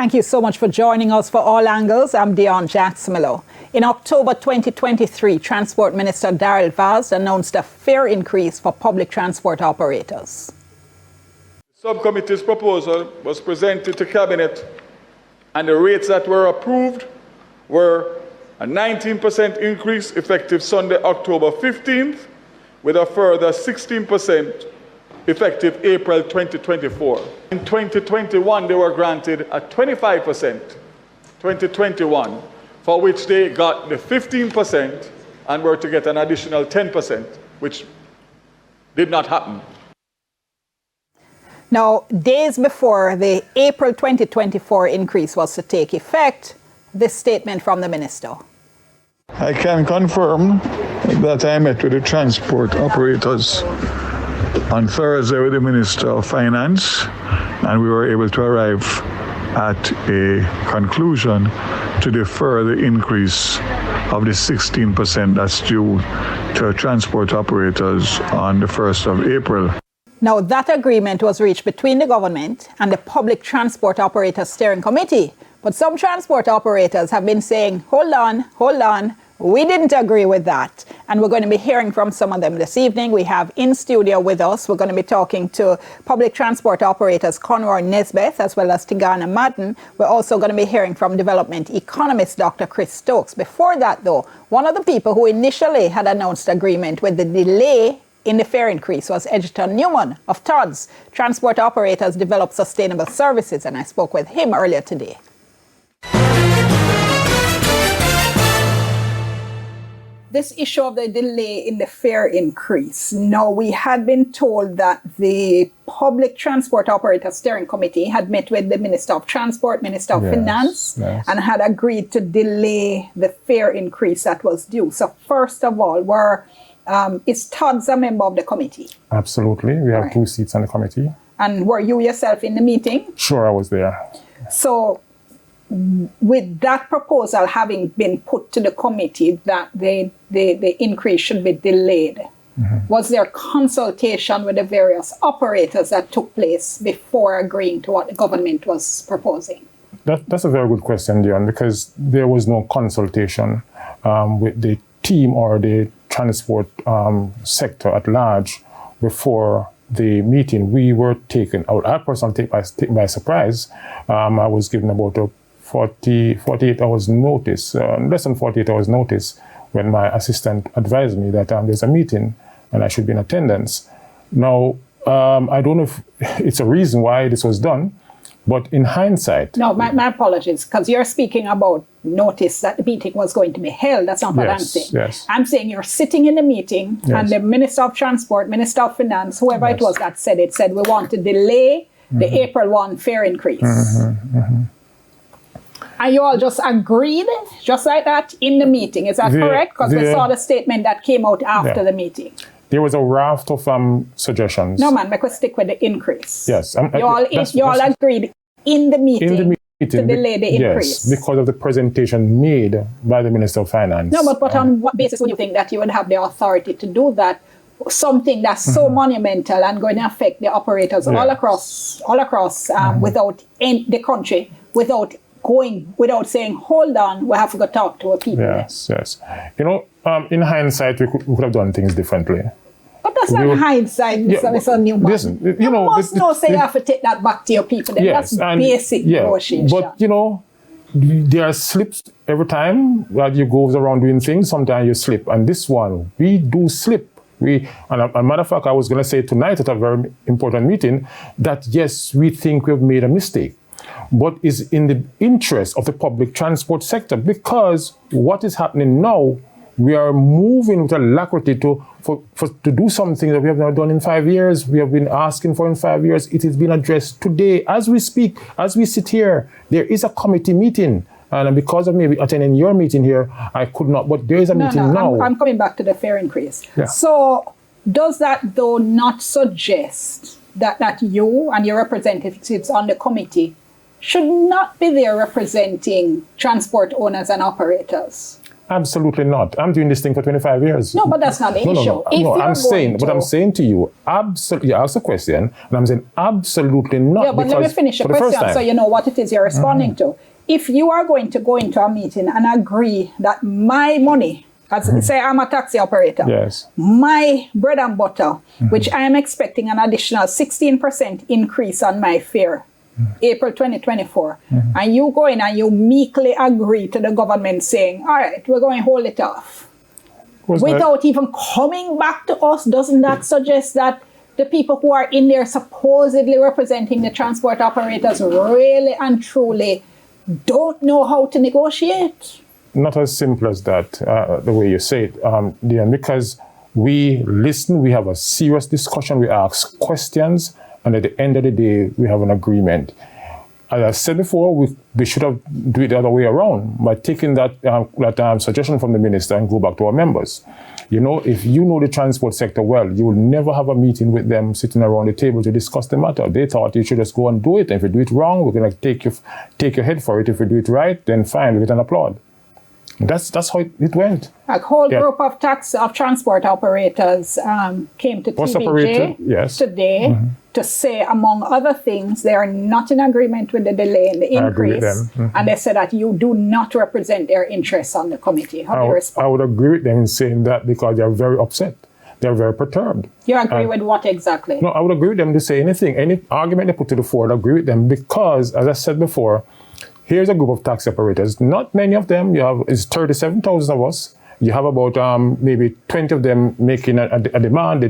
Thank you so much for joining us for All Angles. I'm Dion Jacksmilo. In October 2023, Transport Minister Daryl Vaz announced a fare increase for public transport operators. The subcommittee's proposal was presented to Cabinet, and the rates that were approved were a 19% increase effective Sunday, October 15th, with a further 16% effective April 2024. In 2021, they were granted a 25%, 2021, for which they got the 15% and were to get an additional 10%, which did not happen. Now, days before the April 2024 increase was to take effect, this statement from the minister. I can confirm that I met with the transport operators on Thursday with the Minister of Finance, and we were able to arrive at a conclusion to defer the increase of the 16% that's due to transport operators on the 1st of April. Now, that agreement was reached between the government and the Public Transport Operators Steering Committee. But some transport operators have been saying, hold on, we didn't agree with that. And we're going to be hearing from some of them this evening. We have in studio with us, we're going to be talking to public transport operators Conroy Nesbeth as well as Tigana Madden. We're also going to be hearing from development economist Dr. Chris Stokes. Before that, though, one of the people who initially had announced agreement with the delay in the fare increase was Edgerton Newman of TODS, Transport Operators Develop Sustainable Services, and I spoke with him earlier today. This issue of the delay in the fare increase. Now, we had been told that the Public Transport Operators Steering Committee had met with the Minister of Transport, Minister of Finance, and had agreed to delay the fare increase that was due. So first of all, is TODS a member of the committee? Absolutely. We have 2 seats on the committee. And were you yourself in the meeting? Sure, I was there. So with that proposal having been put to the committee that the increase should be delayed, was there consultation with the various operators that took place before agreeing to what the government was proposing? That's a very good question, Dion, because there was no consultation with the team or the transport sector at large before the meeting. We were taken out. I personally taken by surprise. I was given about a 48 hours notice, less than 48 hours notice, when my assistant advised me that there's a meeting and I should be in attendance. Now, I don't know if it's a reason why this was done, but in hindsight... No, my apologies, because you're speaking about notice that the meeting was going to be held. That's not what I'm saying. Yes. I'm saying you're sitting in the meeting and the Minister of Transport, Minister of Finance, whoever it was that said it, said we want to delay the April 1 fare increase. And you all just agreed, just like that, in the meeting. Is that correct? Because we saw the statement that came out after the meeting. There was a raft of suggestions. No, man, make us stick with the increase. Yes. You all agreed in the meeting to delay the increase. Yes, because of the presentation made by the Minister of Finance. No, but on what basis would you think that you would have the authority to do that? Something that's so monumental and going to affect the operators all across without the country, without saying, hold on, we have to go talk to our people. Yes. You know, in hindsight, we could have done things differently. But that's not hindsight, Mr. Newman. Listen, you must know, say you have to take that back to your people. That's basic negotiation. But, you know, there are slips every time that you go around doing things. Sometimes you slip. And this one, we do slip. And a matter of fact, I was going to say tonight at a very important meeting that, yes, we think we've made a mistake. But it's in the interest of the public transport sector, because what is happening now, we are moving with alacrity to do something that we have not done in 5 years. We have been asking for in 5 years. It is being addressed today. As we speak, as we sit here, there is a committee meeting. And because of maybe attending your meeting here, I could not. But there is a meeting now. I'm coming back to the fare increase. Yeah. So does that, though, not suggest that you and your representatives on the committee should not be there representing transport owners and operators? Absolutely not. I'm doing this thing for 25 years. No, but that's not the issue. No, I'm saying, but I'm saying to you, absolutely, you asked a question, and I'm saying absolutely not. Yeah, but let me finish the question so you know what it is you're responding to. If you are going to go into a meeting and agree that my money, say I'm a taxi operator, yes, my bread and butter, which I am expecting an additional 16% increase on my fare, April 2024, and you go in and you meekly agree to the government saying, all right, we're going to hold it off. Without even coming back to us, doesn't that suggest that the people who are in there supposedly representing the transport operators really and truly don't know how to negotiate? Not as simple as that, the way you say it, Dion, because we listen, we have a serious discussion, we ask questions, and at the end of the day, we have an agreement. As I said before, we should have do it the other way around by taking that suggestion from the minister and go back to our members. You know, if you know the transport sector well, you will never have a meeting with them sitting around the table to discuss the matter. They thought you should just go and do it. And if you do it wrong, we're going to take your head for it. If you do it right, then fine, we get an applaud. That's how it went. A whole group of transport operators came to TVJ today to say, among other things, they are not in agreement with the delay in the increase. And they said that you do not represent their interests on the committee. How do you respond? I would agree with them in saying that because they're very upset. They're very perturbed. You agree with what exactly? No, I would agree with them to say anything. Any argument they put to the fore, I agree with them because, as I said before, here's a group of taxi operators. Not many of them. It's 37,000 of us. You have about maybe 20 of them making a demand.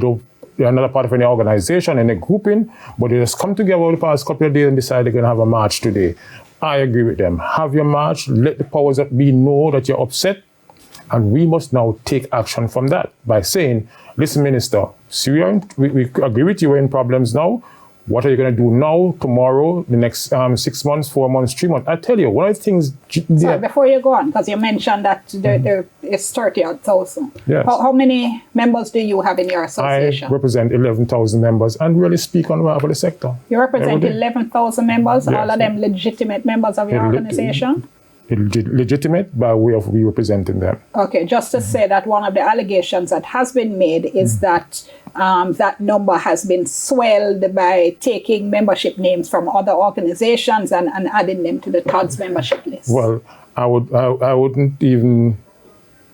They're not a part of any organization, any grouping, but they just come together over the past couple of days and decide they're going to have a march today. I agree with them. Have your march. Let the powers that be know that you're upset. And we must now take action from that by saying, listen, Minister, we agree with you, we're in problems now. What are you going to do now, tomorrow, the next 6 months, 4 months, 3 months? I tell you, one of the things... Sorry, before you go on, because you mentioned that there is 30,000. Yes. How many members do you have in your association? I represent 11,000 members and really speak on behalf of the sector. You represent 11,000 members, yes. All of them legitimate members of your organization? Legitimate by way of we representing them. Okay, just to say that one of the allegations that has been made is that that number has been swelled by taking membership names from other organizations and adding them to the TOD's membership list. Well, I wouldn't even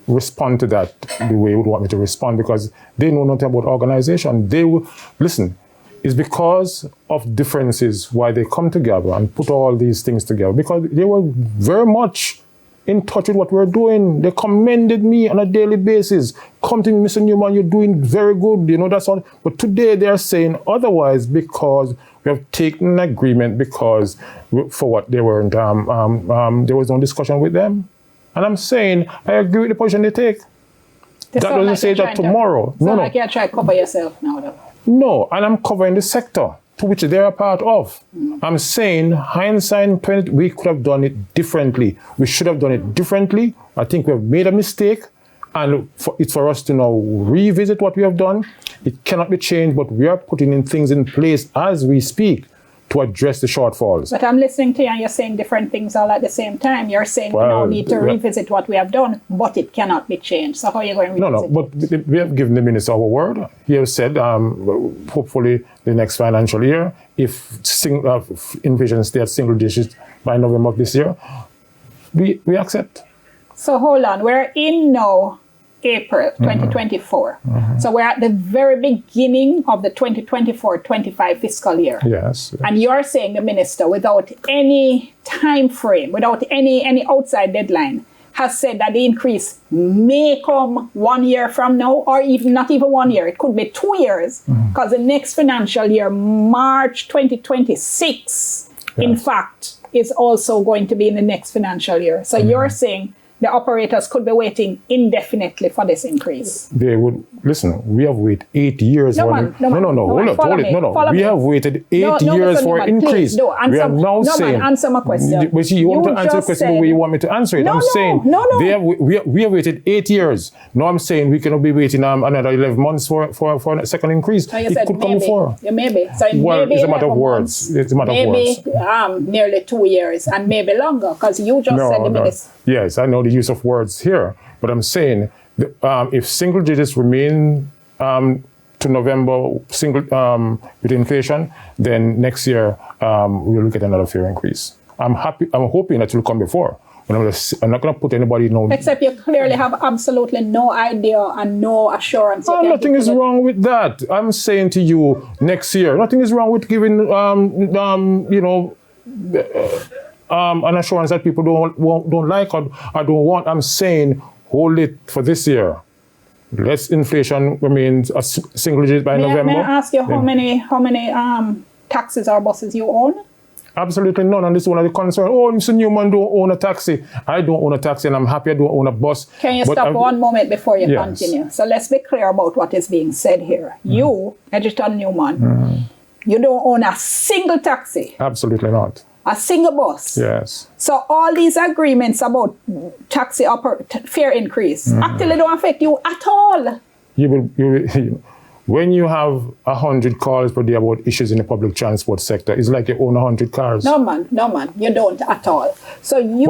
respond to that the way you would want me to respond because they know nothing about organization. They will listen. It's because of differences why they come together and put all these things together. Because they were very much in touch with what we're doing. They commended me on a daily basis. Come to me, Mr. Newman, you're doing very good. You know, that's all. But today they're saying otherwise because we have taken an agreement because for what they weren't, there was no discussion with them. And I'm saying, I agree with the position they take. That doesn't say that tomorrow. No, like you're trying to cover yourself now, though. No, and I'm covering the sector to which they're a part of. I'm saying, hindsight 20, we could have done it differently. We should have done it differently. I think we've made a mistake, and it's for us to now revisit what we have done. It cannot be changed, but we are putting in things in place as we speak to address the shortfalls. But I'm listening to you and you're saying different things all at the same time. You're saying we now need to revisit what we have done, but it cannot be changed. So how are you going to revisit it? But we have given the minister our word. He has said, hopefully the next financial year, if inflation stays at single digits by November of this year, we accept. So hold on, we're in now April 2024. So we're at the very beginning of the 2024-25 fiscal year. Yes. And you're saying the minister, without any time frame, without any outside deadline, has said that the increase may come 1 year from now, or even not even 1 year. It could be 2 years, because the next financial year, March 2026, in fact, is also going to be in the next financial year. So you're saying the operators could be waiting indefinitely for this increase. They would listen, we have waited 8 years No, for man, no, man. hold man, on, follow me, follow we me. have waited 8 No, years Mr. for Newman, increase. please, no, We are now saying, man, answer my question. But you want to answer the just question the way you want me to answer it. No, I'm saying no. we have waited 8 years. Now I'm saying we cannot be waiting another 11 months for a second increase. So you it said could maybe. come before. Yeah, maybe. So Well, maybe it's a matter of 11 words. months, It's a matter of words. maybe nearly 2 years and maybe longer, because you just said the minister. Yes, I know the use of words here, but I'm saying if single digits remain to November with inflation, then next year we'll look at another fare increase. I'm hoping that it will come before. But I'm not going to put anybody no. Except you clearly have absolutely no idea and no assurance. Nothing is wrong with that. I'm saying to you, next year, nothing is wrong with giving an assurance that people don't like or don't want. I'm saying hold it for this year. Let inflation remain a single digit by November. May I ask you how many taxis or buses you own? Absolutely none. And this is one of the concerns. Oh, Mr. Newman don't own a taxi. I don't own a taxi, and I'm happy I don't own a bus. Can you stop one moment before you continue? So let's be clear about what is being said here. You, Edgerton Newman, you don't own a single taxi. Absolutely not. A single bus. Yes. So all these agreements about taxi fare increase actually don't affect you at all. You will, when you have 100 calls per day about issues in the public transport sector, it's like you own 100 cars. No man, you don't at all. So you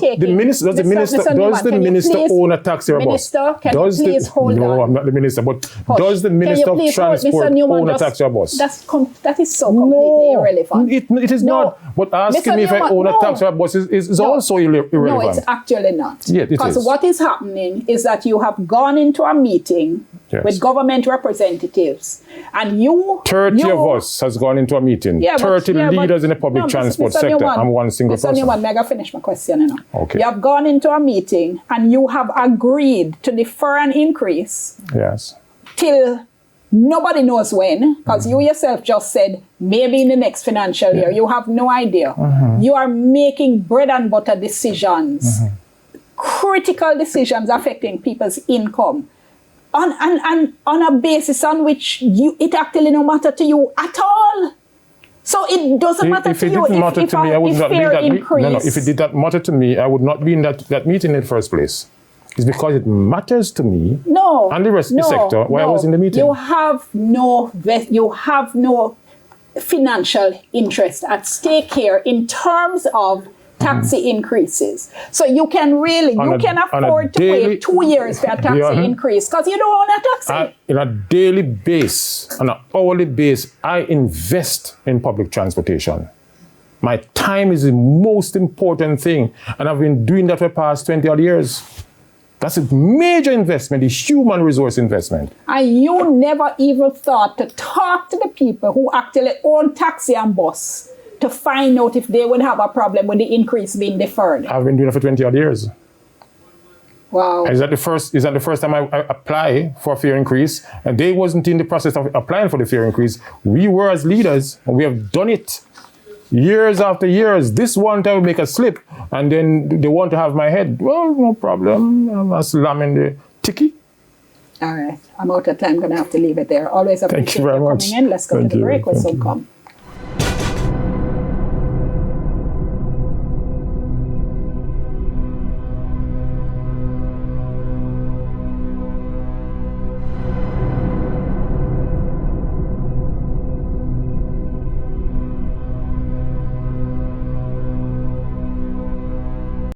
taking... Does the minister own a taxi or a bus? Minister, can you please hold on? No, I'm not the minister, but does the Minister of Transport own a taxi or bus? That is so completely irrelevant. It is not. But asking me if I own a taxi or a bus is also irrelevant. No, it's actually not. Yeah, it is. Because what is happening is that you have gone into a meeting with government representatives, and 30 of us has gone into a meeting. 30 leaders in the public transport sector. Newman, I'm one single person. Newman, may I finish my question? Okay. You have gone into a meeting and you have agreed to defer an increase. Yes. Till nobody knows when, because you yourself just said maybe in the next financial year. You have no idea. You are making bread and butter decisions, critical decisions affecting people's income. On a basis on which it actually no matter to you at all. So it doesn't matter to you if if it did not matter to me, I would not be in that meeting in the first place. It's because it matters to me and the rest of the sector why I was in the meeting. You have no financial interest at stake here in terms of taxi increases. So you can afford to wait 2 years for a taxi increase because you don't own a taxi. On a daily base, on an hourly base, I invest in public transportation. My time is the most important thing, and I've been doing that for the past 20 odd years. That's a major investment, a human resource investment. And you never even thought to talk to the people who actually own taxi and bus to find out if they would have a problem with the increase being deferred. I've been doing it for 20 odd years. Wow. Is that the first time I apply for a fare increase? And they wasn't in the process of applying for the fare increase. We were as leaders, and we have done it years after years. This one time we make a slip, and then they want to have my head. Well, no problem. I'm slamming the ticky. All right. I'm out of time. I'm going to have to leave it there. Always appreciate you coming in. Let's go to the break. We'll soon come.